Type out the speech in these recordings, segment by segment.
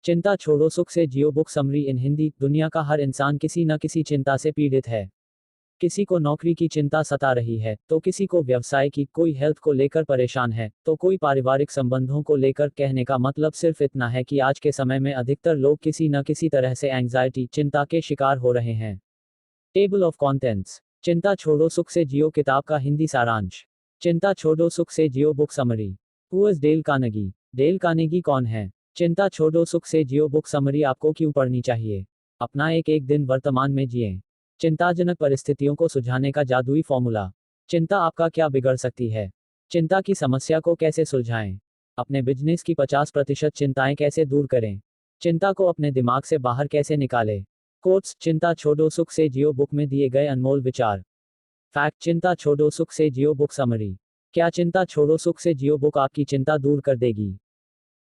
चिंता छोड़ो सुख से जियो बुक समरी इन हिंदी। दुनिया का हर इंसान किसी न किसी चिंता से पीड़ित है। किसी को नौकरी की चिंता सता रही है, तो किसी को व्यवसाय की, कोई हेल्थ को लेकर परेशान है, तो कोई पारिवारिक संबंधों को लेकर। कहने का मतलब सिर्फ इतना है कि आज के समय में अधिकतर लोग किसी न किसी तरह से एंग्जाइटी, चिंता के शिकार हो रहे हैं। Table of contents. चिंता छोड़ो सुख से जियो किताब का हिंदी सारांश। चिंता छोड़ो सुख से जियो book summary. Who is Dale Carnegie? Dale Carnegie कौन है? चिंता छोड़ो सुख से जियो बुक समरी आपको क्यों पढ़नी चाहिए? अपना एक एक दिन वर्तमान में जिए। चिंताजनक परिस्थितियों को सुलझाने का जादुई फॉर्मूला। चिंता आपका क्या बिगड़ सकती है? चिंता की समस्या को कैसे सुलझाएं? अपने बिजनेस की 50% चिंताएं कैसे दूर करें? चिंता को अपने दिमाग से बाहर कैसे निकालें? कोट्स। चिंता छोड़ो सुख से जियो बुक में दिए गए अनमोल विचार। फैक्ट। चिंता छोड़ो सुख से जियो बुक समरी। क्या चिंता छोड़ो सुख से जियो बुक आपकी चिंता दूर कर देगी?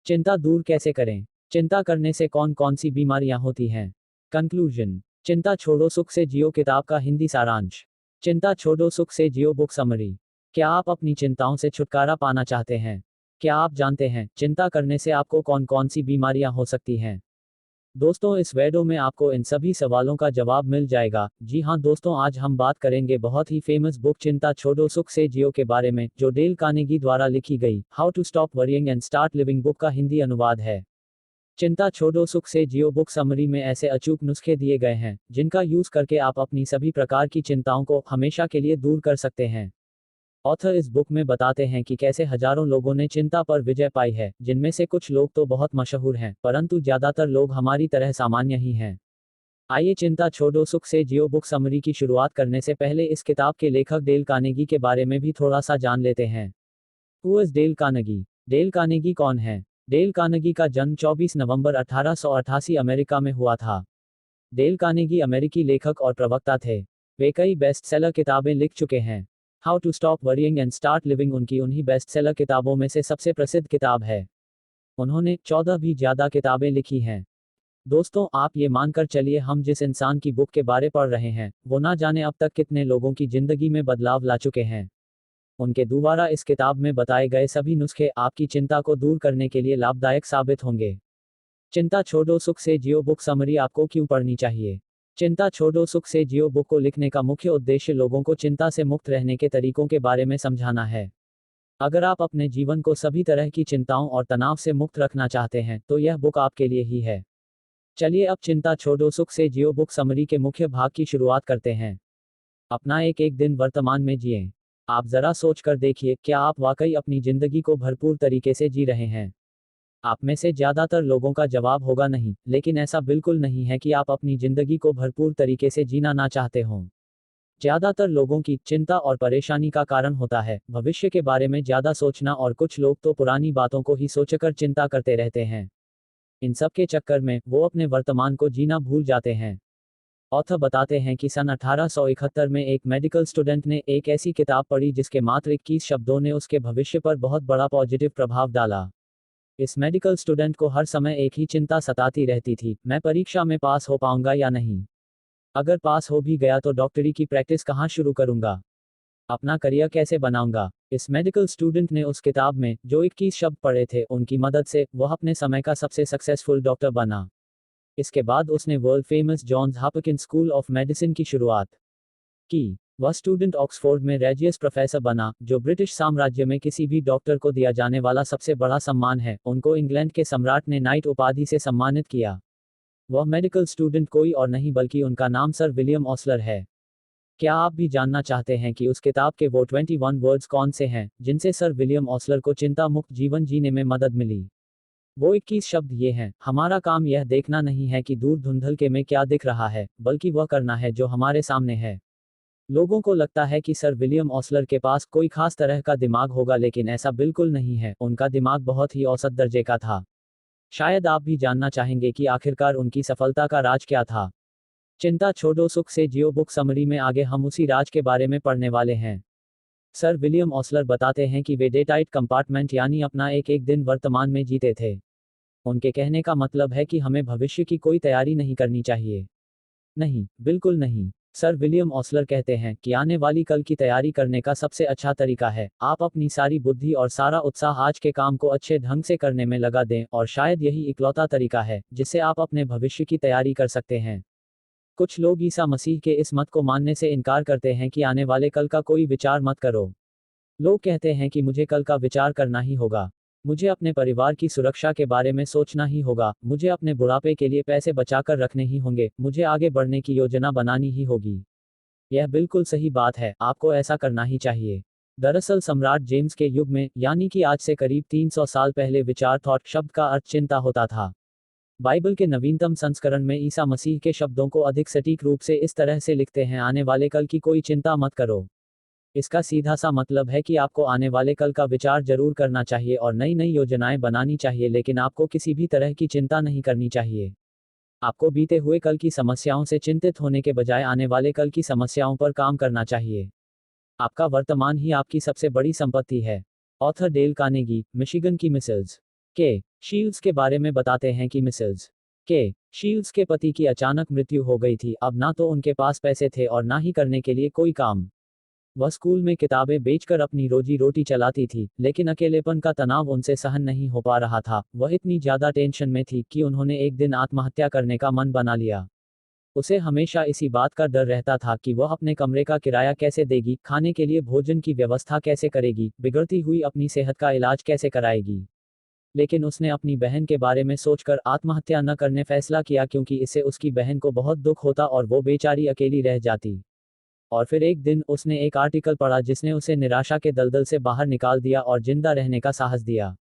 चिंता दूर कैसे करें? चिंता करने से कौन कौन सी बीमारियां होती हैं? कंक्लूजन। चिंता छोड़ो सुख से जियो किताब का हिंदी सारांश। चिंता छोड़ो सुख से जियो बुक समरी। क्या आप अपनी चिंताओं से छुटकारा पाना चाहते हैं? क्या आप जानते हैं चिंता करने से आपको कौन कौन सी बीमारियां हो सकती हैं? दोस्तों, इस वीडियो में आपको इन सभी सवालों का जवाब मिल जाएगा। जी हाँ दोस्तों, आज हम बात करेंगे बहुत ही फेमस बुक चिंता छोड़ो सुख से जियो के बारे में, जो डेल कार्नेगी द्वारा लिखी गई how to stop worrying and start living book का हिंदी अनुवाद है। चिंता छोड़ो सुख से जियो बुक समरी में ऐसे अचूक नुस्खे दिए गए हैं जिनका यूज करके आप अपनी सभी प्रकार की चिंताओं को हमेशा के लिए दूर कर सकते हैं। ऑथर इस बुक में बताते हैं कि कैसे हजारों लोगों ने चिंता पर विजय पाई है, जिनमें से कुछ लोग तो बहुत मशहूर हैं, परंतु ज्यादातर लोग हमारी तरह सामान्य ही हैं। आइए चिंता छोड़ो सुख से जियो बुक समरी की शुरुआत करने से पहले इस किताब के लेखक डेल कार्नेगी के बारे में भी थोड़ा सा जान लेते हैं। Who is Dale Carnegie? Dale Carnegie कौन है? डेल कार्नेगी का जन्म 24 नवंबर 1888 अमेरिका में हुआ था। डेल कार्नेगी अमेरिकी लेखक और प्रवक्ता थे। वे कई बेस्ट सेलर किताबें लिख चुके हैं। How to stop worrying and start living उनकी उन्हीं बेस्ट सेलर किताबों में से सबसे प्रसिद्ध किताब है। उन्होंने 14 भी ज्यादा किताबें लिखी हैं। दोस्तों, आप ये मानकर चलिए हम जिस इंसान की बुक के बारे पढ़ रहे हैं, वो ना जाने अब तक कितने लोगों की जिंदगी में बदलाव ला चुके हैं। उनके द्वारा इस किताब में बताए गए सभी नुस्खे आपकी चिंता को दूर करने के लिए लाभदायक साबित होंगे। चिंता छोड़ो सुख से जियो बुक समरी आपको क्यों पढ़नी चाहिए? चिंता छोड़ो सुख से जियो बुक को लिखने का मुख्य उद्देश्य लोगों को चिंता से मुक्त रहने के तरीकों के बारे में समझाना है। अगर आप अपने जीवन को सभी तरह की चिंताओं और तनाव से मुक्त रखना चाहते हैं, तो यह बुक आपके लिए ही है। चलिए अब चिंता छोड़ो सुख से जियो बुक समरी के मुख्य भाग की शुरुआत करते हैं। अपना एक एक दिन वर्तमान में जिए। आप जरा सोच कर देखिए, क्या आप वाकई अपनी जिंदगी को भरपूर तरीके से जी रहे हैं? आप में से ज्यादातर लोगों का जवाब होगा नहीं, लेकिन ऐसा बिल्कुल नहीं है कि आप अपनी जिंदगी को भरपूर तरीके से जीना ना चाहते हों। ज्यादातर लोगों की चिंता और परेशानी का कारण होता है भविष्य के बारे में ज्यादा सोचना, और कुछ लोग तो पुरानी बातों को ही सोचकर चिंता करते रहते हैं। इन सब के चक्कर में वो अपने वर्तमान को जीना भूल जाते हैं। ऑथर बताते हैं कि सन 1871 में एक मेडिकल स्टूडेंट ने एक ऐसी किताब पढ़ी जिसके मात्र 21 शब्दों ने उसके भविष्य पर बहुत बड़ा पॉजिटिव प्रभाव डाला। इस मेडिकल स्टूडेंट को हर समय एक ही चिंता सताती रहती थी, मैं परीक्षा में पास हो पाऊंगा या नहीं? अगर पास हो भी गया तो डॉक्टरी की प्रैक्टिस कहाँ शुरू करूंगा? अपना करियर कैसे बनाऊंगा? इस मेडिकल स्टूडेंट ने उस किताब में जो 21 शब्द पढ़े थे, उनकी मदद से वह अपने समय का सबसे सक्सेसफुल डॉक्टर बना। इसके बाद उसने world famous Johns Hopkins school of medicine की शुरुआत की। वह स्टूडेंट ऑक्सफोर्ड में रेजियस प्रोफेसर बना, जो ब्रिटिश साम्राज्य में किसी भी डॉक्टर को दिया जाने वाला सबसे बड़ा सम्मान है। उनको इंग्लैंड के सम्राट ने नाइट उपाधि से सम्मानित किया। वह मेडिकल स्टूडेंट कोई और नहीं बल्कि उनका नाम सर विलियम ऑसलर है। क्या आप भी जानना चाहते हैं कि उस किताब के वो 21 वर्ड्स कौन से हैं जिनसे सर विलियम ऑसलर को चिंता मुक्त जीवन जीने में मदद मिली? वो 21 शब्द ये हैं। हमारा काम यह देखना नहीं है कि दूर धुंधल के में क्या दिख रहा है, बल्कि वह करना है जो हमारे सामने है। लोगों को लगता है कि सर विलियम ऑसलर के पास कोई खास तरह का दिमाग होगा, लेकिन ऐसा बिल्कुल नहीं है। उनका दिमाग बहुत ही औसत दर्जे का था। शायद आप भी जानना चाहेंगे कि आखिरकार उनकी सफलता का राज क्या था। चिंता छोड़ो सुख से जियो बुक समरी में आगे हम उसी राज के बारे में पढ़ने वाले हैं। सर विलियम ऑसलर बताते हैं कि वे डे टाइट कंपार्टमेंट यानी अपना एक एक दिन वर्तमान में जीते थे। उनके कहने का मतलब है कि हमें भविष्य की कोई तैयारी नहीं करनी चाहिए। नहीं, बिल्कुल नहीं। सर विलियम ऑसलर कहते हैं कि आने वाली कल की तैयारी करने का सबसे अच्छा तरीका है आप अपनी सारी बुद्धि और सारा उत्साह आज के काम को अच्छे ढंग से करने में लगा दें और शायद यही इकलौता तरीका है जिससे आप अपने भविष्य की तैयारी कर सकते हैं। कुछ लोग ईसा मसीह के इस मत को मानने से इनकार करते हैं कि आने वाले कल का कोई विचार मत करो। लोग कहते हैं कि मुझे कल का विचार करना ही होगा, मुझे अपने परिवार की सुरक्षा के बारे में सोचना ही होगा, मुझे अपने बुढ़ापे के लिए पैसे बचाकर रखने ही होंगे, मुझे आगे बढ़ने की योजना बनानी ही होगी। यह बिल्कुल सही बात है, आपको ऐसा करना ही चाहिए। दरअसल सम्राट जेम्स के युग में यानी कि आज से करीब 300 साल पहले विचार थॉट शब्द का अर्थ चिंता होता था। बाइबल के नवीनतम संस्करण में ईसा मसीह के शब्दों को अधिक सटीक रूप से इस तरह से लिखते हैं, आने वाले कल की कोई चिंता मत करो। इसका सीधा सा मतलब है कि आपको आने वाले कल का विचार जरूर करना चाहिए और नई नई योजनाएं बनानी चाहिए, लेकिन आपको किसी भी तरह की चिंता नहीं करनी चाहिए। आपको बीते हुए कल की समस्याओं से चिंतित होने के बजाय आने वाले कल की समस्याओं पर काम करना चाहिए। आपका वर्तमान ही आपकी सबसे बड़ी संपत्ति है। ऑथर डेल कार्नेगी, मिशिगन की मिसेस के शील्ड्स के बारे में बताते हैं कि मिसेस के शील्ड्स के पति की अचानक मृत्यु हो गई थी। अब ना तो उनके पास पैसे थे और ना ही करने के लिए कोई काम। वह स्कूल में किताबें बेचकर अपनी रोजी रोटी चलाती थी, लेकिन अकेलेपन का तनाव उनसे सहन नहीं हो पा रहा था। वह इतनी ज्यादा टेंशन में थी कि उन्होंने एक दिन आत्महत्या करने का मन बना लिया। उसे हमेशा इसी बात का डर रहता था कि वह अपने कमरे का किराया कैसे देगी, खाने के लिए भोजन की व्यवस्था कैसे करेगी, बिगड़ती हुई अपनी सेहत का इलाज कैसे कराएगी। लेकिन उसने अपनी बहन के बारे में सोचकर आत्महत्या न करने फैसला किया, क्योंकि इससे उसकी बहन को बहुत दुख होता और वो बेचारी अकेली रह जाती। और फिर एक दिन उसने एक आर्टिकल पढ़ा जिसने उसे निराशा के दलदल से बाहर निकाल दिया और जिंदा रहने का साहस दिया।